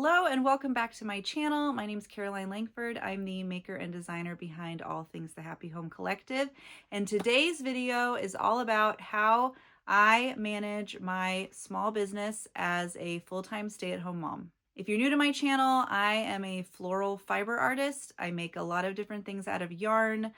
Hello and welcome back to my channel. My name is Caroline Langford. I'm the maker and designer behind all things The Happy Home Collective. And today's video is all about how I manage my small business as a full-time stay-at-home mom. If you're new to my channel, I am a floral fiber artist. I make a lot of different things out of yarn,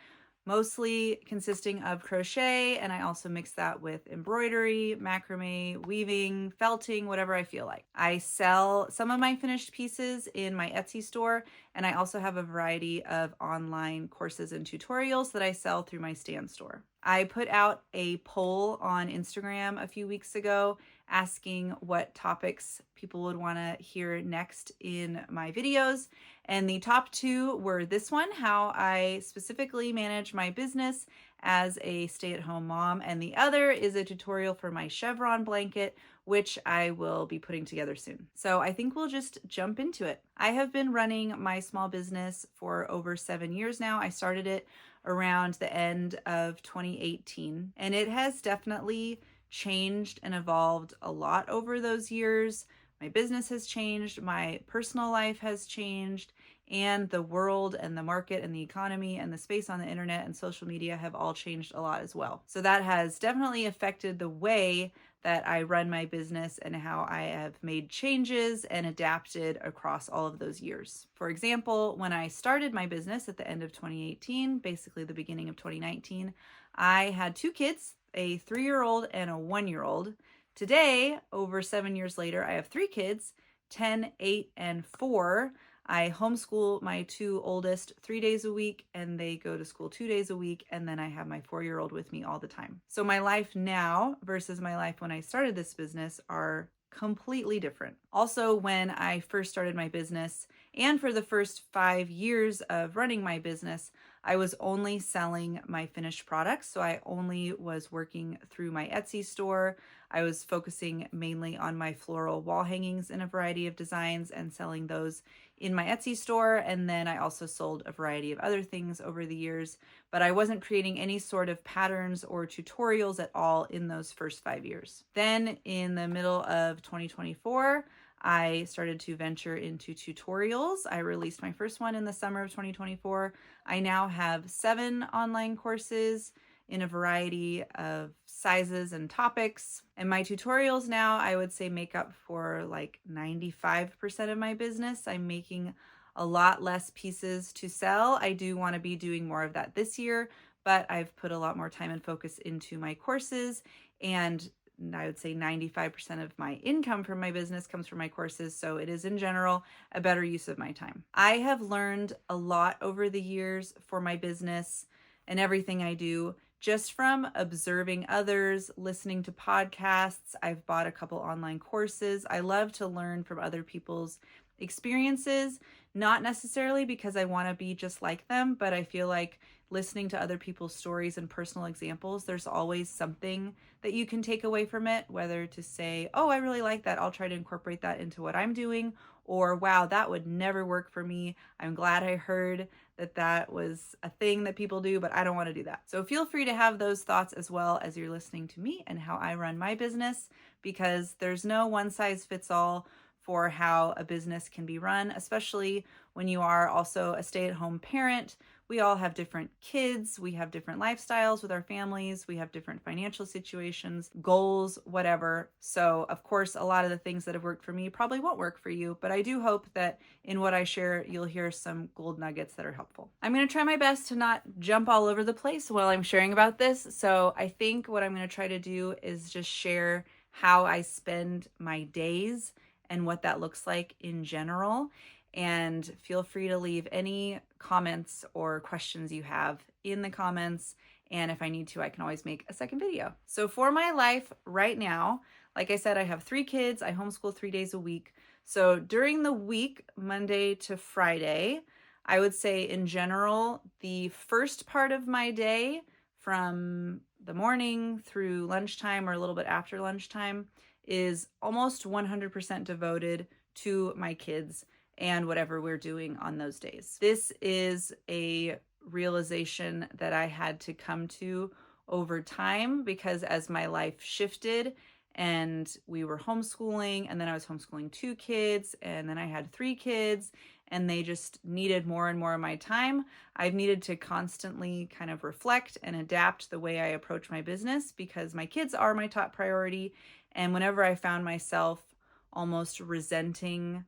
mostly consisting of crochet, and I also mix that with embroidery, macrame, weaving, felting, whatever I feel like. I sell some of my finished pieces in my Etsy store, and I also have a variety of online courses and tutorials that I sell through my Stand store. I put out a poll on Instagram a few weeks ago asking what topics people would want to hear next in my videos. And the top two were this one, how I specifically manage my business as a stay-at-home mom, and the other is a tutorial for my chevron blanket, which I will be putting together soon. So I think we'll just jump into it. I have been running my small business for over 7 years now. I started it around the end of 2018, and it has definitely changed and evolved a lot over those years. My business has changed, my personal life has changed, and the world and the market and the economy and the space on the internet and social media have all changed a lot as well. So that has definitely affected the way that I run my business and how I have made changes and adapted across all of those years. For example, when I started my business at the end of 2018, basically the beginning of 2019, I had 2 kids, a 3-year-old and a 1-year-old. Today, over 7 years later, I have 3 kids, 10, 8, and 4. I homeschool my 2 oldest 3 days a week, and they go to school 2 days a week, and then I have my 4-year-old with me all the time. So my life now versus my life when I started this business are completely different. Also, when I first started my business, and for the first 5 years of running my business, I was only selling my finished products. So I only was working through my Etsy store. I was focusing mainly on my floral wall hangings in a variety of designs and selling those in my Etsy store. And then I also sold a variety of other things over the years, but I wasn't creating any sort of patterns or tutorials at all in those first 5 years. Then in the middle of 2024, I started to venture into tutorials. I released my first one in the summer of 2024. I now have 7 online courses in a variety of sizes and topics. And my tutorials now, I would say, make up for like 95% of my business. I'm making a lot less pieces to sell. I do want to be doing more of that this year, but I've put a lot more time and focus into my courses, and I would say 95% of my income from my business comes from my courses. So it is in general a better use of my time. I have learned a lot over the years for my business and everything I do just from observing others, listening to podcasts. I've bought a couple online courses. I love to learn from other people's experiences, not necessarily because I want to be just like them, but I feel like listening to other people's stories and personal examples, there's always something that you can take away from it, whether to say, oh, I really like that, I'll try to incorporate that into what I'm doing, or wow, that would never work for me. I'm glad I heard that that was a thing that people do, but I don't want to do that. So feel free to have those thoughts as well as you're listening to me and how I run my business, because there's no one size fits all for how a business can be run, especially when you are also a stay-at-home parent. We all have different kids, we have different lifestyles with our families, we have different financial situations, goals, whatever. So of course, a lot of the things that have worked for me probably won't work for you, but I do hope that in what I share, you'll hear some gold nuggets that are helpful. I'm going to try my best to not jump all over the place while I'm sharing about this. So I think what I'm going to try to do is just share how I spend my days and what that looks like in general. And feel free to leave any comments or questions you have in the comments. And if I need to, I can always make a second video. So for my life right now, like I said, I have 3 kids. I homeschool 3 days a week. So during the week, Monday to Friday, I would say in general, the first part of my day from the morning through lunchtime or a little bit after lunchtime is almost 100% devoted to my kids and whatever we're doing on those days. This is a realization that I had to come to over time, because as my life shifted and we were homeschooling, and then I was homeschooling 2 kids, and then I had 3 kids, and they just needed more and more of my time. I've needed to constantly kind of reflect and adapt the way I approach my business because my kids are my top priority. And whenever I found myself almost resenting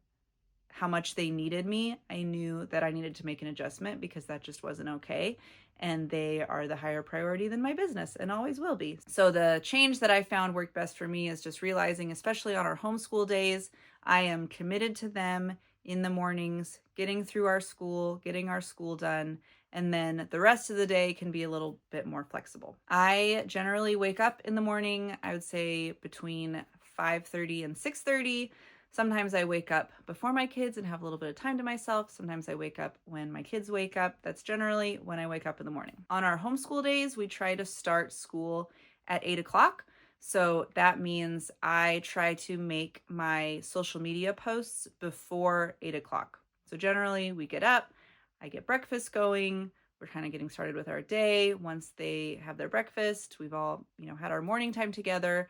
how much they needed me, I knew that I needed to make an adjustment because that just wasn't okay. And they are the higher priority than my business and always will be. So the change that I found worked best for me is just realizing, especially on our homeschool days, I am committed to them in the mornings, getting through our school, getting our school done, and then the rest of the day can be a little bit more flexible. I generally wake up in the morning, I would say between 5:30 and 6:30. Sometimes I wake up before my kids and have a little bit of time to myself. Sometimes I wake up when my kids wake up. That's generally when I wake up in the morning. On our homeschool days, we try to start school at 8 o'clock. So that means I try to make my social media posts before 8 o'clock. So generally we get up, I get breakfast going. We're kind of getting started with our day. Once they have their breakfast, we've all, had our morning time together.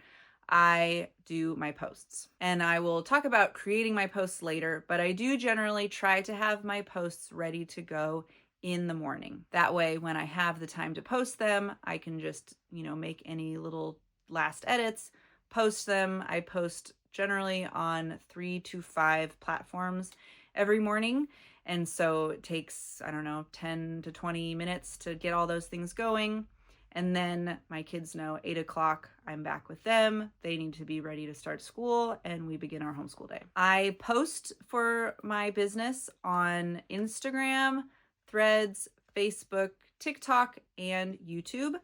I do my posts. And I will talk about creating my posts later, but I do generally try to have my posts ready to go in the morning. That way, when I have the time to post them, I can just, make any little last edits, post them. I post generally on 3 to 5 platforms every morning. And so it takes, 10 to 20 minutes to get all those things going. And then my kids know 8 o'clock, I'm back with them. They need to be ready to start school, and we begin our homeschool day. I post for my business on Instagram, Threads, Facebook, TikTok, and YouTube.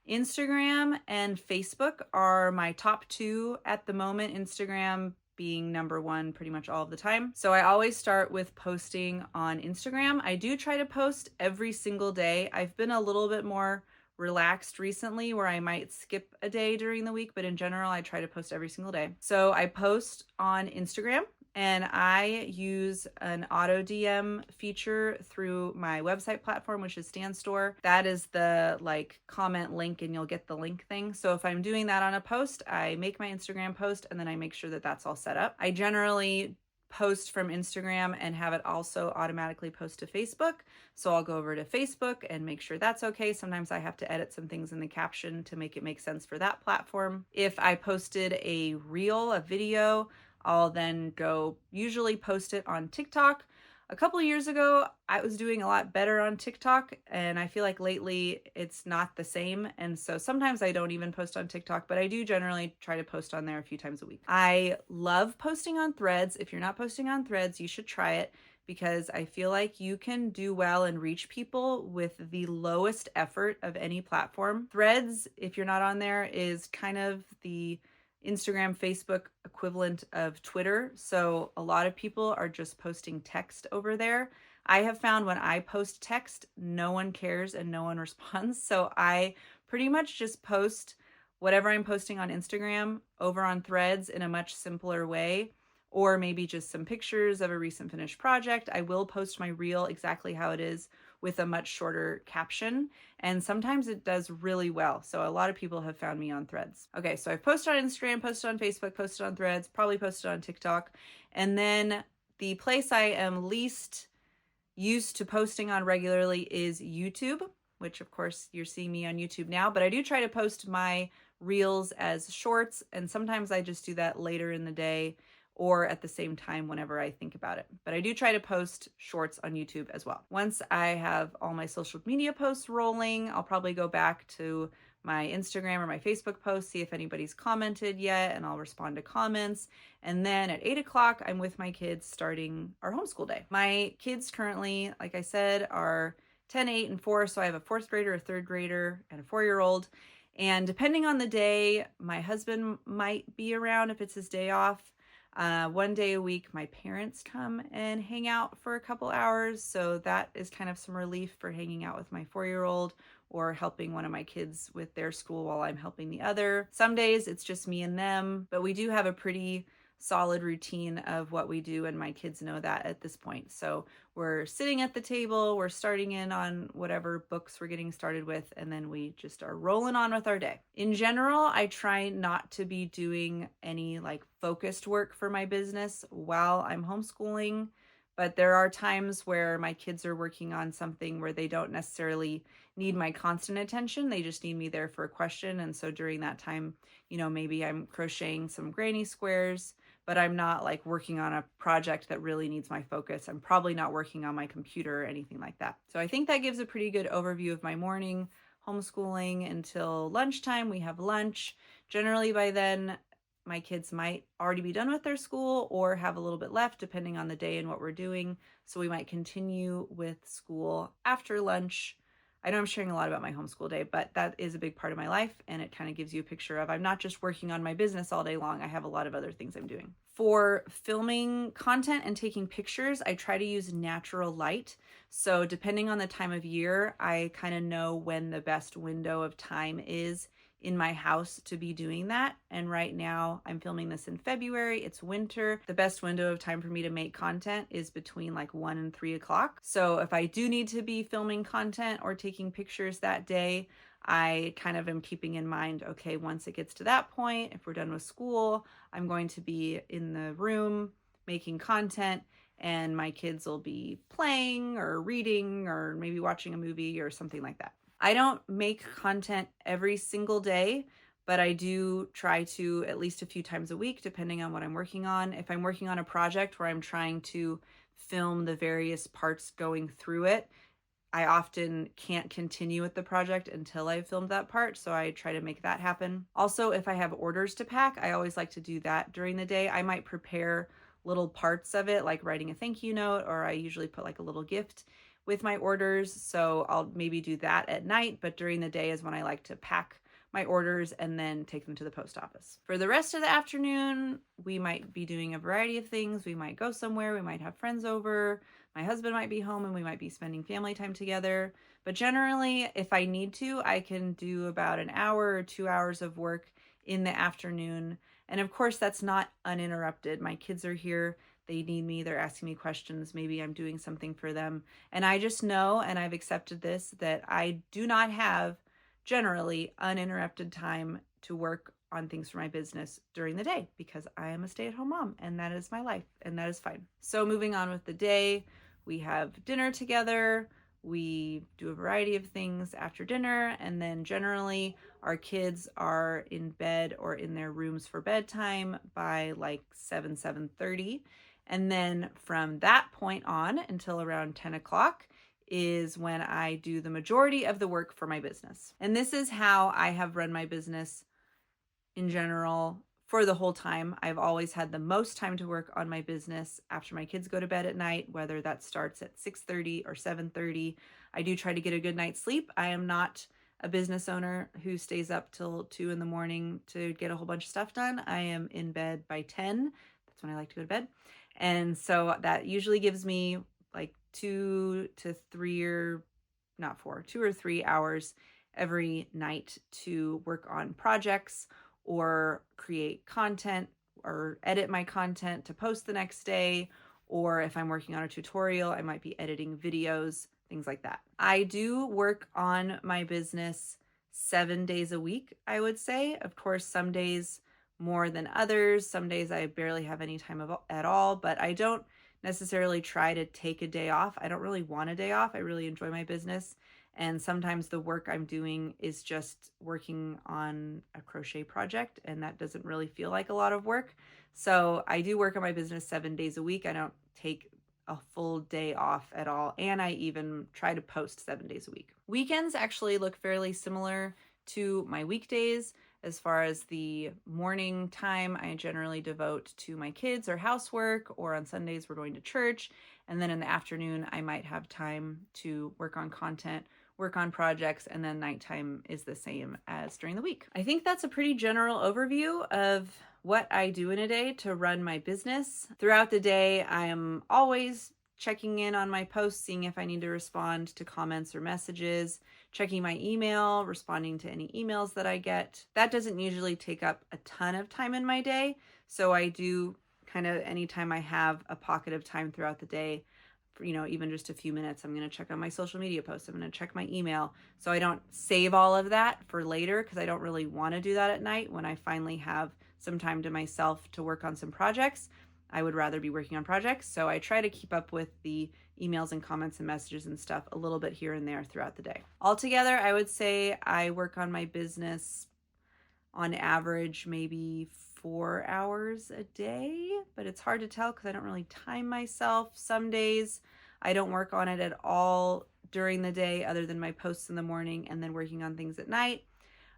Instagram and Facebook are my top 2 at the moment. Instagram being number 1 pretty much all of the time. So I always start with posting on Instagram. I do try to post every single day. I've been a little bit more relaxed recently where I might skip a day during the week, but in general, I try to post every single day. So I post on Instagram and I use an auto DM feature through my website platform, which is StanStore. That is the comment link and you'll get the link thing. So if I'm doing that on a post, I make my Instagram post and then I make sure that that's all set up. I generally post from Instagram and have it also automatically post to Facebook. So I'll go over to Facebook and make sure that's okay. Sometimes I have to edit some things in the caption to make it make sense for that platform. If I posted a reel, a video, I'll then go usually post it on TikTok. A couple of years ago, I was doing a lot better on TikTok, and I feel like lately it's not the same. And so sometimes I don't even post on TikTok, but I do generally try to post on there a few times a week. I love posting on Threads. If you're not posting on Threads, you should try it because I feel like you can do well and reach people with the lowest effort of any platform. Threads, if you're not on there, is kind of the Instagram, Facebook equivalent of Twitter. So a lot of people are just posting text over there. I have found when I post text, no one cares and no one responds. So I pretty much just post whatever I'm posting on Instagram over on Threads in a much simpler way, or maybe just some pictures of a recent finished project. I will post my reel exactly how it is with a much shorter caption, and sometimes it does really well. So a lot of people have found me on Threads. Okay, so I've posted on Instagram, posted on Facebook, posted on Threads, probably posted on TikTok, and then the place I am least used to posting on regularly is YouTube, which of course you're seeing me on YouTube now, but I do try to post my reels as shorts, and sometimes I just do that later in the day or at the same time whenever I think about it. But I do try to post shorts on YouTube as well. Once I have all my social media posts rolling, I'll probably go back to my Instagram or my Facebook post, see if anybody's commented yet, and I'll respond to comments. And then at 8 o'clock, I'm with my kids starting our homeschool day. My kids currently, like I said, are 10, 8, and 4. So I have a 4th grader, a 3rd grader, and a 4-year-old. And depending on the day, my husband might be around if it's his day off. One day a week, my parents come and hang out for a couple hours. So that is kind of some relief for hanging out with my 4-year-old or helping one of my kids with their school while I'm helping the other. Some days it's just me and them, but we do have a pretty solid routine of what we do, and my kids know that at this point. So we're sitting at the table, we're starting in on whatever books we're getting started with, and then we just are rolling on with our day. In general, I try not to be doing any like focused work for my business while I'm homeschooling, but there are times where my kids are working on something where they don't necessarily need my constant attention. They just need me there for a question. And so during that time, maybe I'm crocheting some granny squares, but I'm not like working on a project that really needs my focus. I'm probably not working on my computer or anything like that. So I think that gives a pretty good overview of my morning homeschooling until lunchtime. We have lunch. Generally by then, my kids might already be done with their school or have a little bit left depending on the day and what we're doing. So we might continue with school after lunch. I know I'm sharing a lot about my homeschool day, but that is a big part of my life, and it kind of gives you a picture of I'm not just working on my business all day long. I have a lot of other things I'm doing. For filming content and taking pictures, I try to use natural light. So depending on the time of year, I kind of know when the best window of time is in my house to be doing that. And right now I'm filming this in February. It's winter. The best window of time for me to make content is between like 1 and 3 o'clock. So if I do need to be filming content or taking pictures that day, I kind of am keeping in mind, okay, once it gets to that point, if we're done with school, I'm going to be in the room making content, and my kids will be playing or reading or maybe watching a movie or something like that. I don't make content every single day, but I do try to at least a few times a week, depending on what I'm working on. If I'm working on a project where I'm trying to film the various parts going through it, I often can't continue with the project until I've filmed that part, so I try to make that happen. Also, if I have orders to pack, I always like to do that during the day. I might prepare little parts of it, like writing a thank you note, or I usually put like a little gift with my orders, so I'll maybe do that at night, but during the day is when I like to pack my orders and then take them to the post office. For the rest of the afternoon, we might be doing a variety of things. We might go somewhere, we might have friends over, my husband might be home, and we might be spending family time together. But generally, if I need to, I can do about an hour or 2 hours of work in the afternoon. And of course, that's not uninterrupted. My kids are here. They need me. They're asking me questions. Maybe I'm doing something for them. And I just know, and I've accepted this, that I do not have generally uninterrupted time to work on things for my business during the day because I am a stay-at-home mom and that is my life, and that is fine. So moving on with the day, we have dinner together. We do a variety of things after dinner, and then generally our kids are in bed or in their rooms for bedtime by like 7:30. And then from that point on until around 10 o'clock is when I do the majority of the work for my business. And this is how I have run my business in general for the whole time. I've always had the most time to work on my business after my kids go to bed at night, whether that starts at 6:30 or 7:30. I do try to get a good night's sleep. I am not a business owner who stays up till 2 in the morning to get a whole bunch of stuff done. I am in bed by 10. That's when I like to go to bed. And so that usually gives me like 2 to 3 or not 4, 2 or 3 hours every night to work on projects or create content or edit my content to post the next day. Or if I'm working on a tutorial, I might be editing videos, things like that. I do work on my business 7 days a week, I would say. Of course, some days more than others. Some days I barely have any time at all, but I don't necessarily try to take a day off. I don't really want a day off. I really enjoy my business. And sometimes the work I'm doing is just working on a crochet project, and that doesn't really feel like a lot of work. So I do work on my business 7 days a week. I don't take a full day off at all. And I even try to post 7 days a week. Weekends actually look fairly similar to my weekdays. As far as the morning time, I generally devote to my kids or housework, or on Sundays we're going to church. And then in the afternoon, I might have time to work on content, work on projects, and then nighttime is the same as during the week. I think that's a pretty general overview of what I do in a day to run my business. Throughout the day, I am always checking in on my posts, seeing if I need to respond to comments or messages, checking my email, responding to any emails that I get. That doesn't usually take up a ton of time in my day, so I do kind of anytime I have a pocket of time throughout the day, for, even just a few minutes, I'm going to check on my social media posts. I'm going to check my email. So I don't save all of that for later because I don't really want to do that at night when I finally have some time to myself to work on some projects. I would rather be working on projects. So I try to keep up with the emails and comments and messages and stuff a little bit here and there throughout the day. Altogether, I would say I work on my business on average maybe 4 hours a day, but it's hard to tell because I don't really time myself. Some days I don't work on it at all during the day other than my posts in the morning and then working on things at night.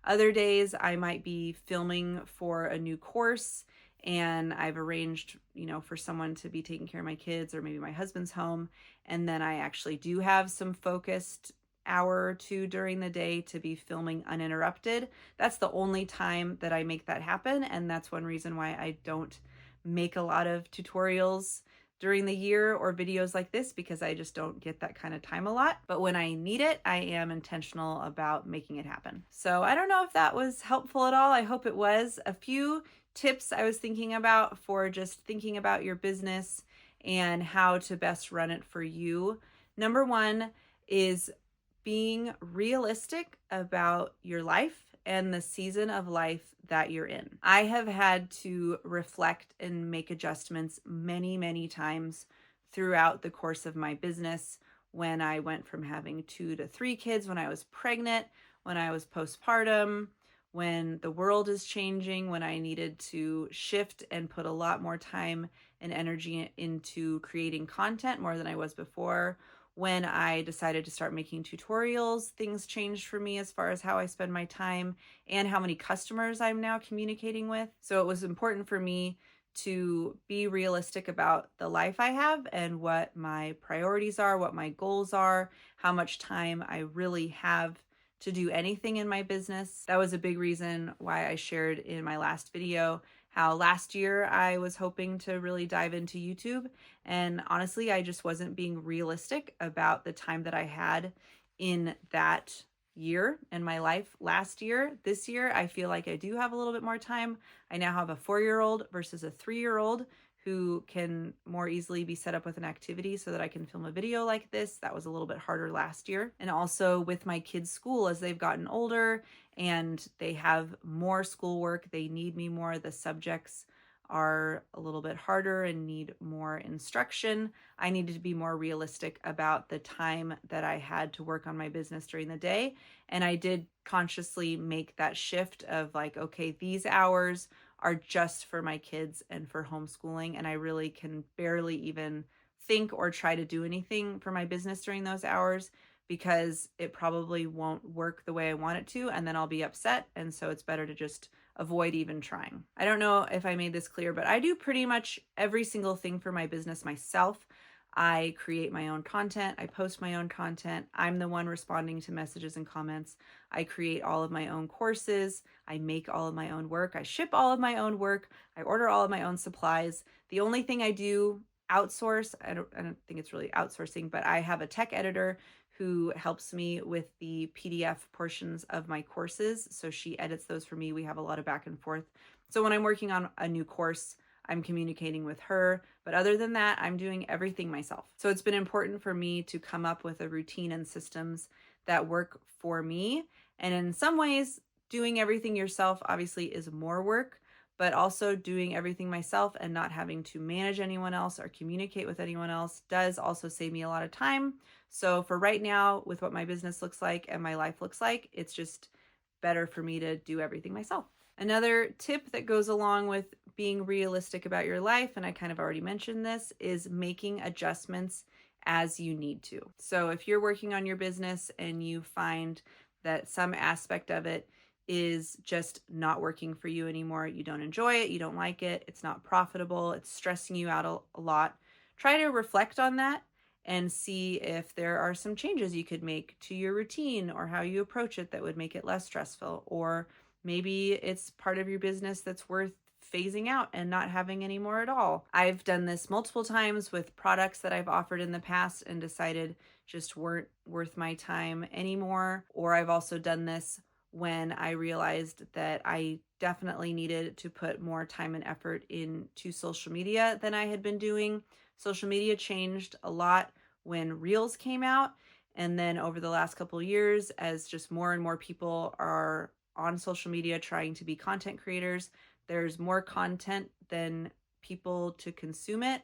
Other days I might be filming for a new course and I've arranged, for someone to be taking care of my kids, or maybe my husband's home. And then I actually do have some focused hour or two during the day to be filming uninterrupted. That's the only time that I make that happen. And that's one reason why I don't make a lot of tutorials during the year or videos like this, because I just don't get that kind of time a lot. But when I need it, I am intentional about making it happen. So I don't know if that was helpful at all. I hope it was. A few tips I was thinking about for just thinking about your business and how to best run it for you. Number one is being realistic about your life and the season of life that you're in. I have had to reflect and make adjustments many, many times throughout the course of my business, when I went from having 2 to 3 kids, when I was pregnant, when I was postpartum, when the world is changing, when I needed to shift and put a lot more time and energy into creating content more than I was before. When I decided to start making tutorials, things changed for me as far as how I spend my time and how many customers I'm now communicating with. So it was important for me to be realistic about the life I have and what my priorities are, what my goals are, how much time I really have to do anything in my business. That was a big reason why I shared in my last video how last year I was hoping to really dive into YouTube. And honestly, I just wasn't being realistic about the time that I had in that year in my life last year. This year, I feel like I do have a little bit more time. I now have a 4-year-old versus a 3-year-old who can more easily be set up with an activity so that I can film a video like this. That was a little bit harder last year. And also with my kids' school, as they've gotten older and they have more schoolwork, they need me more. The subjects are a little bit harder and need more instruction. I needed to be more realistic about the time that I had to work on my business during the day. And I did consciously make that shift of like, okay, these hours are just for my kids and for homeschooling, and I really can barely even think or try to do anything for my business during those hours because it probably won't work the way I want it to, and then I'll be upset, and so it's better to just avoid even trying. I don't know if I made this clear, but I do pretty much every single thing for my business myself. I create my own content. I post my own content. I'm the one responding to messages and comments. I create all of my own courses. I make all of my own work. I ship all of my own work. I order all of my own supplies. The only thing I do outsource, I don't think it's really outsourcing, but I have a tech editor who helps me with the PDF portions of my courses. So she edits those for me. We have a lot of back and forth. So when I'm working on a new course, I'm communicating with her, but other than that, I'm doing everything myself. So it's been important for me to come up with a routine and systems that work for me. And in some ways, doing everything yourself obviously is more work, but also doing everything myself and not having to manage anyone else or communicate with anyone else does also save me a lot of time. So for right now, with what my business looks like and my life looks like, it's just better for me to do everything myself. Another tip that goes along with being realistic about your life, and I kind of already mentioned this, is making adjustments as you need to. So if you're working on your business and you find that some aspect of it is just not working for you anymore, you don't enjoy it, you don't like it, it's not profitable, it's stressing you out a lot, try to reflect on that and see if there are some changes you could make to your routine or how you approach it that would make it less stressful. Or maybe it's part of your business that's worth phasing out and not having any more at all. I've done this multiple times with products that I've offered in the past and decided just weren't worth my time anymore. Or I've also done this when I realized that I definitely needed to put more time and effort into social media than I had been doing. Social media changed a lot when Reels came out. And then over the last couple of years, as just more and more people are on social media trying to be content creators, there's more content than people to consume it.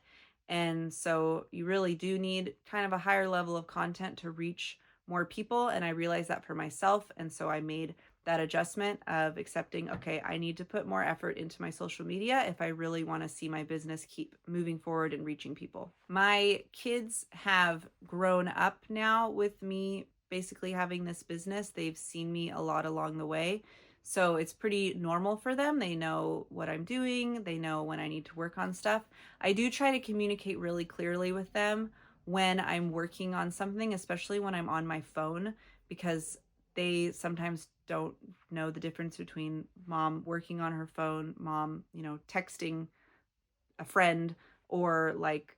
And so you really do need kind of a higher level of content to reach more people. And I realized that for myself. And so I made that adjustment of accepting, okay, I need to put more effort into my social media if I really want to see my business keep moving forward and reaching people. My kids have grown up now with me basically having this business. They've seen me a lot along the way. So it's pretty normal for them. They know what I'm doing. They know when I need to work on stuff. I do try to communicate really clearly with them when I'm working on something, especially when I'm on my phone, because they sometimes don't know the difference between mom working on her phone, mom, texting a friend, or like,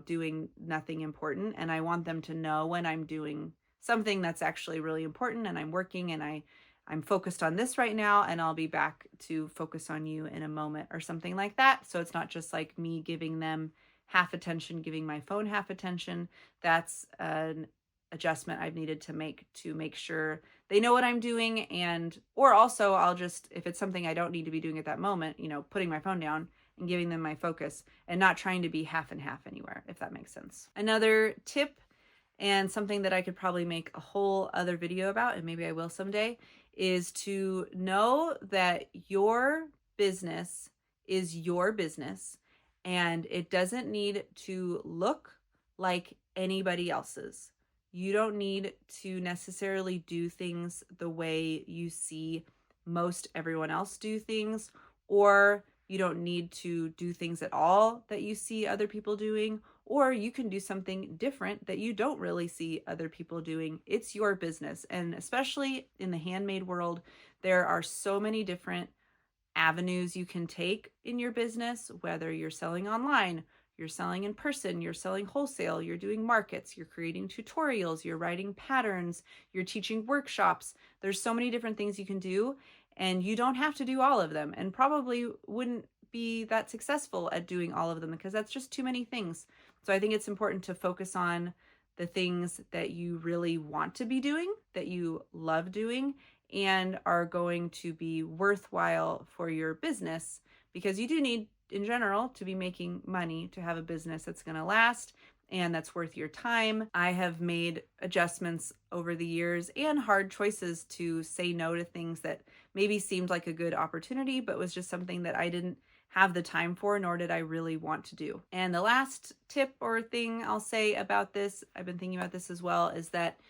doing nothing important. And I want them to know when I'm doing something that's actually really important and I'm working and I'm focused on this right now and I'll be back to focus on you in a moment or something like that. So it's not just like me giving them half attention, giving my phone half attention. That's an adjustment I've needed to make sure they know what I'm doing. And or also I'll just, if it's something I don't need to be doing at that moment, putting my phone down and giving them my focus and not trying to be half and half anywhere, if that makes sense. Another tip, and something that I could probably make a whole other video about, and maybe I will someday, is to know that your business is your business and it doesn't need to look like anybody else's. You don't need to necessarily do things the way you see most everyone else do things, or you don't need to do things at all that you see other people doing, or you can do something different that you don't really see other people doing. It's your business. And especially in the handmade world, there are so many different avenues you can take in your business, whether you're selling online, you're selling in person, you're selling wholesale, you're doing markets, you're creating tutorials, you're writing patterns, you're teaching workshops. There's so many different things you can do, and you don't have to do all of them, and probably wouldn't be that successful at doing all of them because that's just too many things. So I think it's important to focus on the things that you really want to be doing, that you love doing, and are going to be worthwhile for your business, because you do need, in general, to be making money to have a business that's going to last and that's worth your time. I have made adjustments over the years and hard choices to say no to things that maybe seemed like a good opportunity, but was just something that I didn't have the time for, nor did I really want to do. And the last tip or thing I'll say about this, I've been thinking about this as well, is that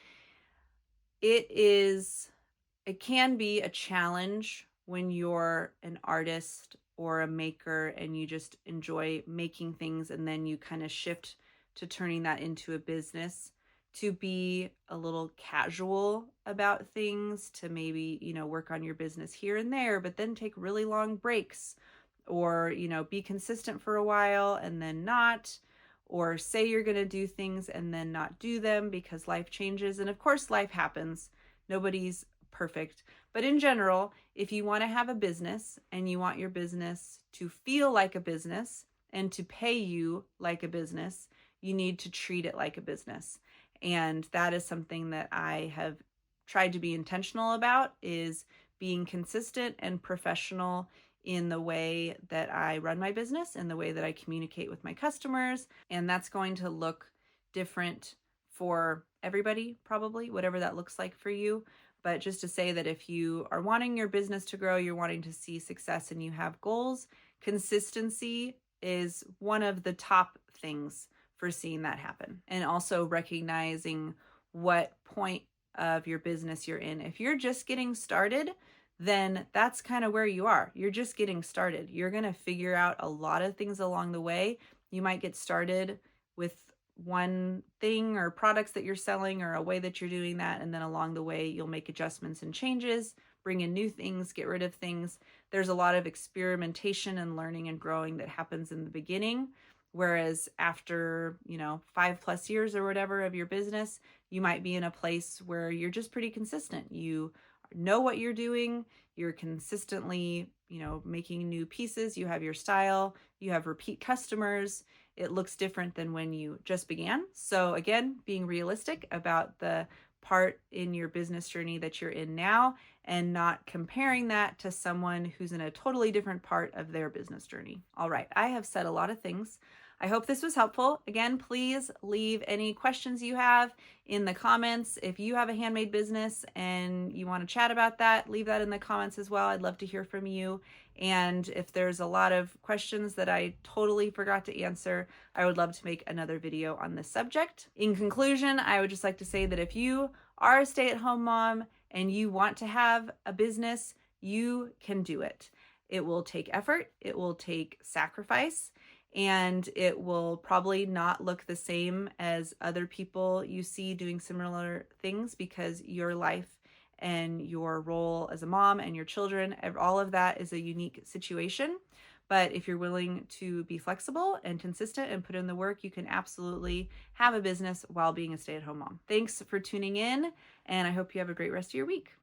it can be a challenge when you're an artist or a maker and you just enjoy making things and then you kind of shift to turning that into a business, to be a little casual about things, to maybe, work on your business here and there, but then take really long breaks, or, be consistent for a while and then not, or say you're going to do things and then not do them because life changes. And of course, life happens. Nobody's perfect. But in general, if you want to have a business and you want your business to feel like a business and to pay you like a business, you need to treat it like a business. And that is something that I have tried to be intentional about, is being consistent and professional in the way that I run my business and the way that I communicate with my customers. And that's going to look different for everybody, probably, whatever that looks like for you. But just to say that if you are wanting your business to grow, you're wanting to see success and you have goals, consistency is one of the top things for seeing that happen. And also recognizing what point of your business you're in. If you're just getting started, then that's kind of where you are. You're just getting started. You're going to figure out a lot of things along the way. You might get started with one thing or products that you're selling or a way that you're doing that, and then along the way you'll make adjustments and changes, bring in new things, get rid of things. There's a lot of experimentation and learning and growing that happens in the beginning, whereas after 5+ years or whatever of your business, you might be in a place where you're just pretty consistent. You know what you're doing, you're consistently making new pieces, you have your style, you have repeat customers. It looks different than when you just began. So again, being realistic about the part in your business journey that you're in now and not comparing that to someone who's in a totally different part of their business journey. All right, I have said a lot of things. I hope this was helpful. Again, please leave any questions you have in the comments. If you have a handmade business and you want to chat about that, leave that in the comments as well. I'd love to hear from you. And if there's a lot of questions that I totally forgot to answer, I would love to make another video on this subject. In conclusion, I would just like to say that if you are a stay-at-home mom and you want to have a business, you can do it. It will take effort, it will take sacrifice, and it will probably not look the same as other people you see doing similar things because your life and your role as a mom and your children, all of that is a unique situation. But if you're willing to be flexible and consistent and put in the work, you can absolutely have a business while being a stay-at-home mom. Thanks for tuning in, and I hope you have a great rest of your week.